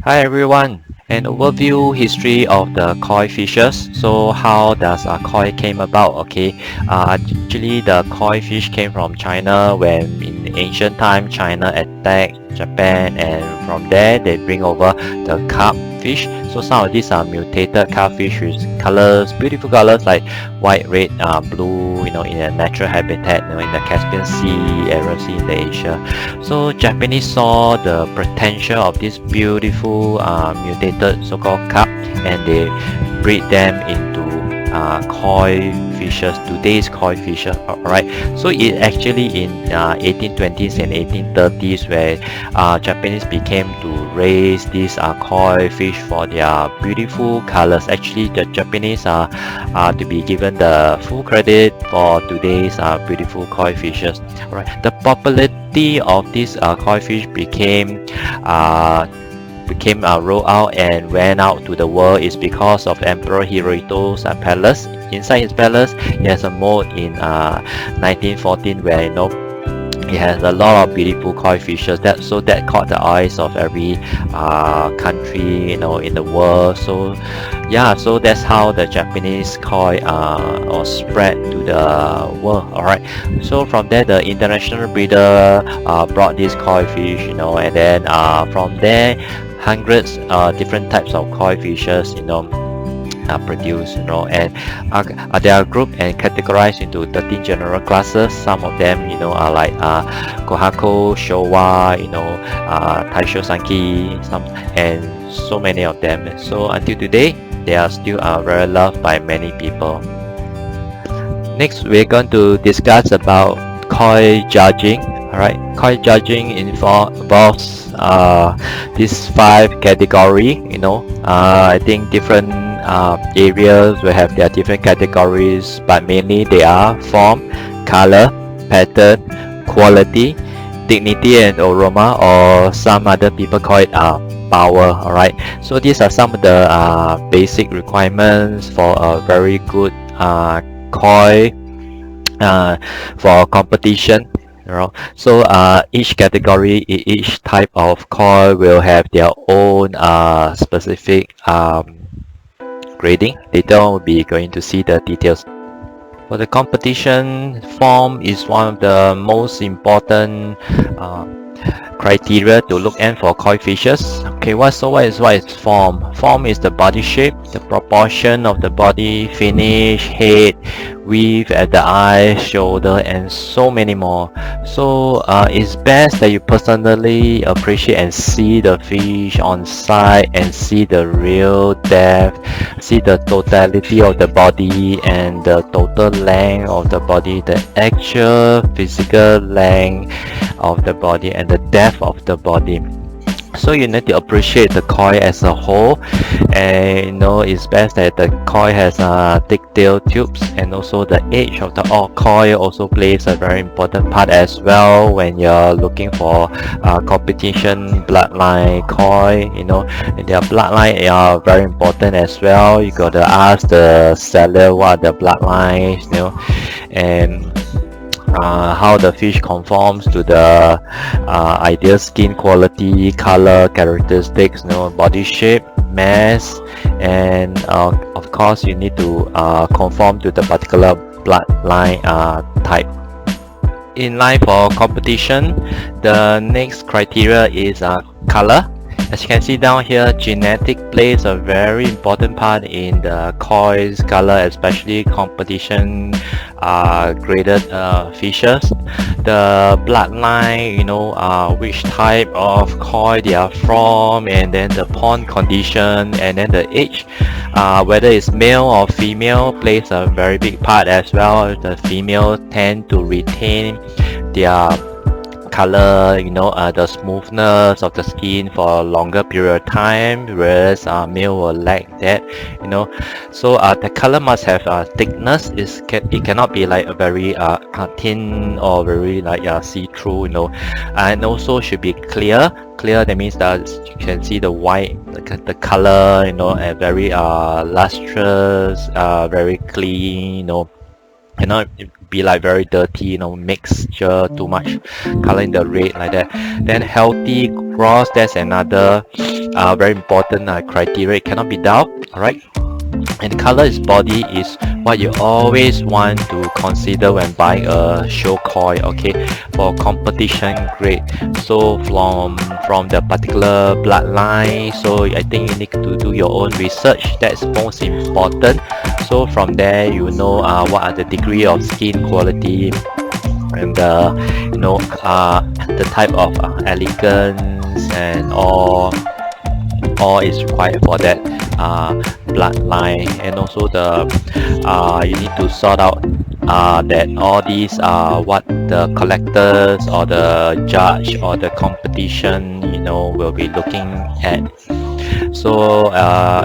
Hi everyone, an overview history of the koi fishes. So how does a koi came about? Okay, actually the koi fish came from China when in ancient time China attacked Japan, and from there they bring over the carp fish. So some of these are mutated carp fish with colors, beautiful colors like white, red, blue, in a natural habitat, in the Caspian Sea, Arab Sea, in the Asia. So Japanese saw the potential of this beautiful mutated so-called carp, and they breed them into koi fishes, today's koi fishes. Alright, so it actually in 1820s and 1830s where Japanese became to raise these koi fish for their beautiful colors. Actually the Japanese are to be given the full credit for today's beautiful koi fishes. Alright, the popularity of these koi fish became rolled out and went out to the world is because of Emperor Hirohito's palace. Inside his palace, he has a moat in 1914 where it has a lot of beautiful koi fishes. That caught the eyes of every country in the world. So yeah, so that's how the Japanese koi was spread to the world. Alright, so from there the international breeder brought these koi fish, and then from there hundreds different types of koi fishes are produced, and they are grouped and categorized into 13 general classes. Some of them are like Kohaku, Showa, Taishō Sanke, and so many of them. So until today they are still very loved by many people. Next we're going to discuss about koi judging. Alright, koi judging involves these 5 category. I think different areas will have their different categories, but mainly they are form, color, pattern, quality, dignity and aroma, or some other people call it power. Alright, so these are some of the basic requirements for a very good koi for competition. So each category, each type of koi will have their own specific grading. Later on we'll be going to see the details. For the competition, form is one of the most important criteria to look at for koi fishes. Okay, what is form? Form is the body shape, the proportion of the body, finish, head, width at the eyes, shoulder, and so many more. So it's best that you personally appreciate and see the fish on site and see the real depth, see the totality of the body and the total length of the body, the actual physical length of the body and the depth of the body. So you need to appreciate the koi as a whole, and it's best that the koi has thick tail tubes, and also the age of the koi also plays a very important part as well when you're looking for competition bloodline koi. And their bloodline are very important as well. You gotta ask the seller what the bloodlines, and how the fish conforms to the ideal skin quality, color, characteristics, body shape, mass, and of course you need to conform to the particular bloodline type. In line for competition, the next criteria is color. As you can see down here, genetic plays a very important part in the koi's color, especially competition graded fishes. The bloodline, which type of koi they are from, and then the pond condition, and then the age, whether it's male or female, plays a very big part as well. The female tend to retain their color, the smoothness of the skin for a longer period of time, whereas male will lack that. So the color must have thickness. It cannot be like a very thin or very like see-through, and also should be clear. That means that you can see the white, the color, and very lustrous, very clean, be like very dirty, you know, mixture too much color in the red like that. Then healthy cross, that's another very important criteria. It cannot be dull. Alright, and color is body is what you always want to consider when buying a show koi, okay, for competition grade. So from the particular bloodline, so I think you need to do your own research. That's most important. So from there you know what are the degree of skin quality and you know the type of elegance and all is required for that bloodline. And also the you need to sort out that all these what the collectors or the judge or the competition, you know, will be looking at. So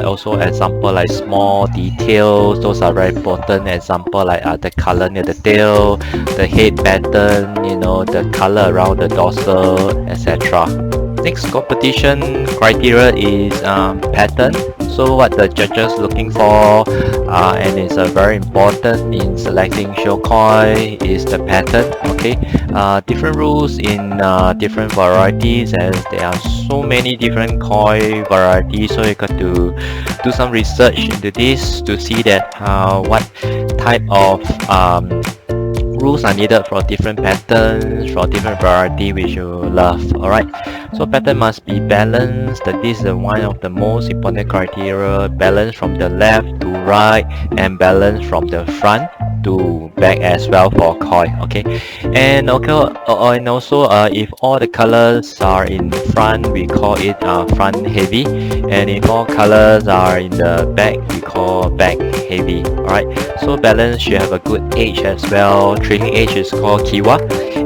also example like small details, those are very important. Example like the color near the tail, the head pattern, you know, the color around the dorsal, etc. Next competition criteria is pattern. So what the judges looking for, and it's very important in selecting show koi, is the pattern. Okay, different rules in different varieties, as there are so many different koi varieties. So you got to do some research into this to see that what type of rules are needed for different patterns, for different variety which you love. Alright, so pattern must be balanced. This is one of the most important criteria. Balance from the left to right and balance from the front to back as well for koi. Okay, and okay, and also if all the colors are in front, we call it front heavy, and if all colors are in the back, we call back heavy. Alright, so balance should have a good edge as well. Trailing edge is called kiwa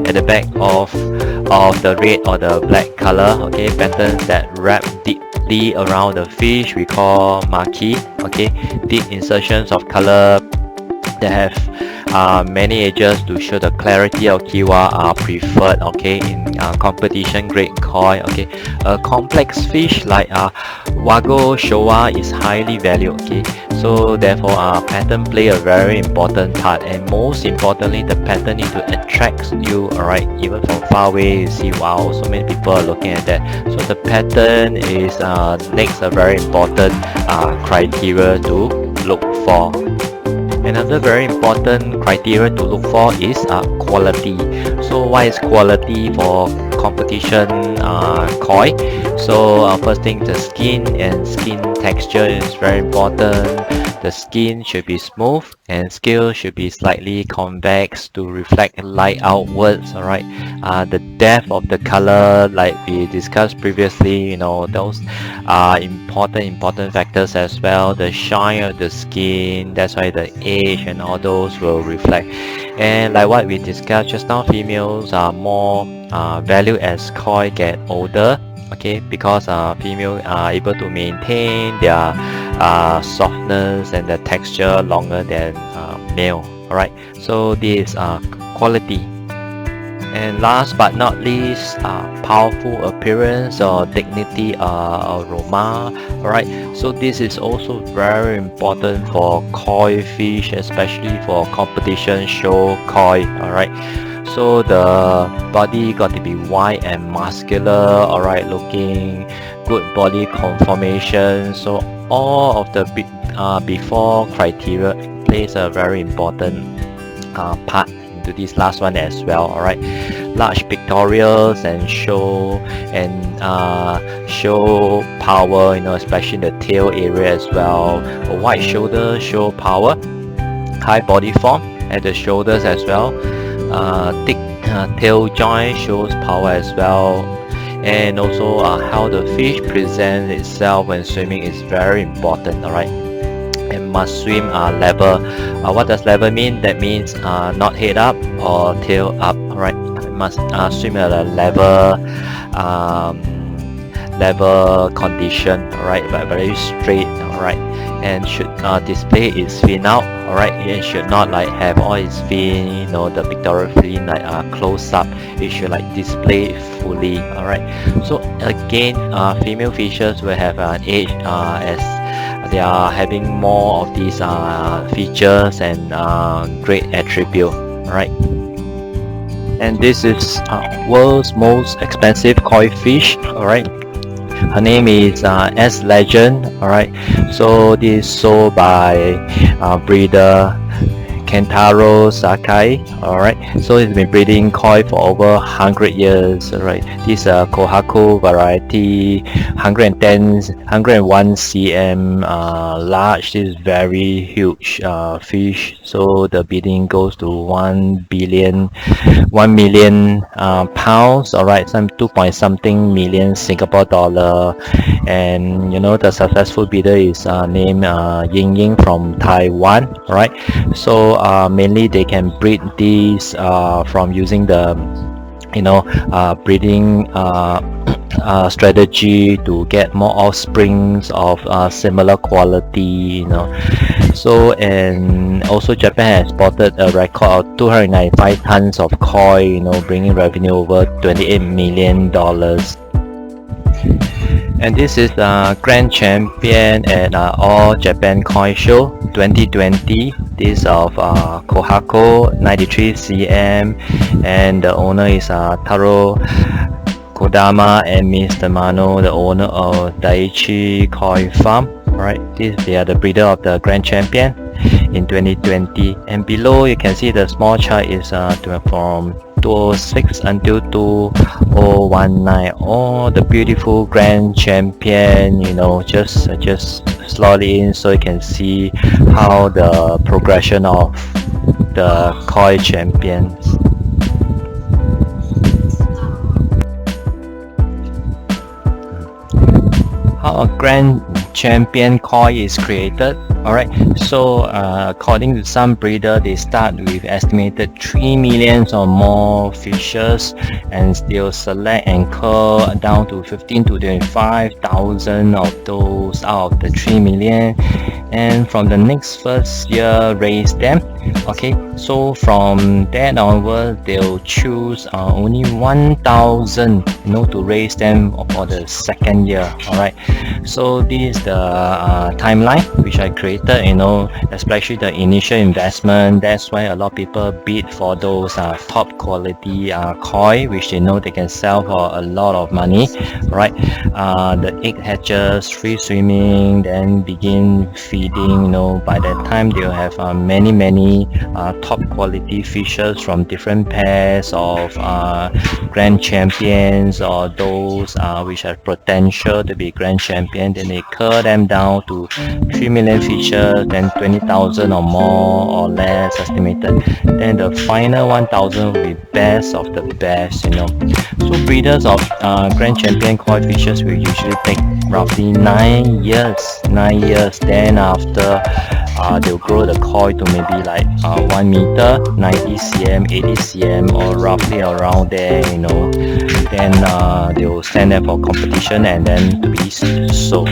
at the back of the red or the black color. Okay, patterns that wrap deeply around the fish we call maki. Okay, deep insertions of color that have many edges to show the clarity of kiwa are preferred. Okay, in competition grade koi. Okay, a complex fish like wago showa is highly valued. Okay, so therefore pattern play a very important part, and most importantly the pattern need to attract you. Alright, even from far away you see, wow, so many people are looking at that. So the pattern is next a very important criteria to look for. Another very important criteria to look for is quality. So what is quality for competition koi? So first thing, the skin and skin texture is very important. The skin should be smooth and scale should be slightly convex to reflect light outwards. Alright, the depth of the color, like we discussed previously, you know, those are important factors as well. The shine of the skin, that's why the age and all those will reflect. And like what we discussed just now, females are more valued as koi get older. Okay, because female are able to maintain their softness and the texture longer than male. Alright, so this quality. And last but not least, powerful appearance or dignity aroma. Alright, so this is also very important for koi fish, especially for competition show koi. Alright, so the body got to be wide and muscular. Alright, looking good body conformation. So all of the before criteria plays a very important part into this last one as well. Alright, large pictorials and show power, you know, especially in the tail area as well. A wide shoulder show power, high body form at the shoulders as well. Thick tail joint shows power as well. And also how the fish presents itself when swimming is very important. Alright, and must swim level. What does level mean? That means not head up or tail up. Alright, must swim at a level condition. Alright, but very straight. Alright, and should display its fin out. Alright, it should not like have all its fin, you know, the pectoral fin like close up. It should like display it fully. Alright, so again, female fishes will have an edge as they are having more of these features and great attribute. Alright, and this is world's most expensive koi fish. Alright, her name is S Legend. Alright, so this is sold by breeder Kentaro Sakai. Alright, so it's been breeding koi for over 100 years. Alright, this is a Kohaku variety, 101 cm large. This is very huge fish, so the bidding goes to 1 million pounds. Alright, some 2 point something million Singapore dollar. And you know, the successful bidder is named Ying Ying from Taiwan. Alright, so mainly they can breed these from using the breeding strategy to get more offsprings of similar quality, so. And also Japan has exported a record of 295 tons of koi, bringing revenue over $28 million. And this is Grand Champion at All Japan Koi Show 2020. This of Kohaku, 93 cm, and the owner is Taro Kodama and Mr. Mano, the owner of Daiichi Koi Farm. Alright, they are the breeder of the Grand Champion in 2020. And below you can see the small chart is from 2006 until 2019. Oh, the beautiful Grand Champion, just slot in so you can see how the progression of the koi champions. How a Grand Champion koi is created. Alright, so according to some breeder, they start with estimated 3 million or more fishes, and they'll select and cull down to 15 to 25,000 of those out of the 3 million, and from the next first year raise them. Okay, so from that onward they'll choose only 1,000 to raise them for the second year. Alright, so this is the timeline which I created, especially the initial investment. That's why a lot of people bid for those top quality koi, which they know they can sell for a lot of money. Right, the egg hatches, free swimming, then begin feeding. By that time they'll have many top quality fishes from different pairs of Grand Champions, or those which have potential to be Grand Champion. Then they curl them down to 3 million fishes, then 20,000 or more or less estimated. Then the final 1,000 will be best of the best. So breeders of Grand Champion koi fishes will usually take roughly 9 years. Then after they'll grow the koi to maybe like 1 meter, 90 cm, 80 cm, or roughly around there. Then they will send them for competition and then to be sold.